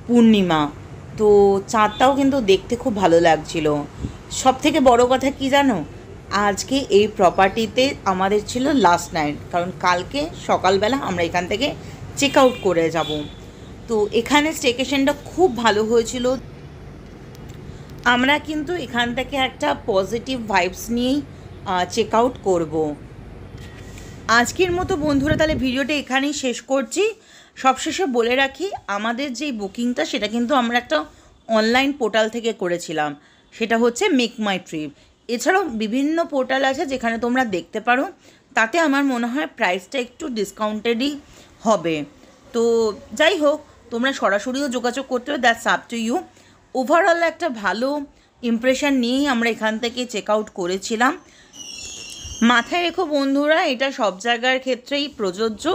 পূর্ণিমা, তো চাঁদটাও কিন্তু দেখতে খুব ভালো লাগছিল। সব থেকে বড় কথা কি জানো, আজকে এই প্রপার্টিতে আমাদের ছিল লাস্ট নাইট, কারণ কালকে সকালবেলা আমরা এখান থেকে চেক আউট করে যাব। তো এখানে স্টেকেশনটা খুব ভালো হয়েছিল। আমরা কিন্তু এখান থেকে একটা পজিটিভ ভাইবস নিয়েই চেক আউট করবো। আজকের মতো বন্ধুরা তাহলে ভিডিওটা এখানেই শেষ করছি। সবশেষে বলে রাখি, আমাদের যেই বুকিংটা সেটা কিন্তু আমরা একটা অনলাইন পোর্টাল থেকে করেছিলাম, সেটা হচ্ছে মেক মাই ট্রিপ। এছাড়াও বিভিন্ন পোর্টাল আছে যেখানে তোমরা দেখতে পারো, তাতে আমার মনে হয় প্রাইসটা একটু ডিসকাউন্টেডই হবে। তো যাই হোক, তোমরা সরাসরিও যোগাযোগ করতে হবে, that's up to you. Overall একটা ভালো ইমপ্রেশন নিয়েই আমরা এখান থেকে চেক আউট করেছিলাম। মাথায় রেখো বন্ধুরা, এটা সব জায়গার ক্ষেত্রেই প্রযোজ্য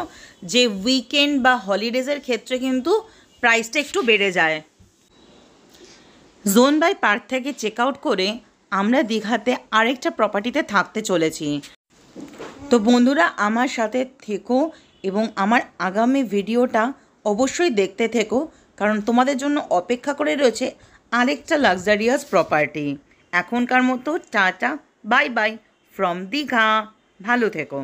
যে উইকেন্ড বা হলিডেজের ক্ষেত্রে কিন্তু প্রাইসটা একটু বেড়ে যায়। জোন বাই পার্ক থেকে চেক আউট করে আমরা দীঘাতে আরেকটা প্রপার্টিতে থাকতে চলেছি। তো বন্ধুরা, আমার সাথে থেকো এবং আমার আগামী ভিডিওটা অবশ্যই দেখতে থেকো, কারণ তোমাদের জন্য অপেক্ষা করে রয়েছে আরেকটা লাক্সারিয়াস প্রপার্টি। এখনকার মতো tata, bye buy from Digha. ভালো থেকো।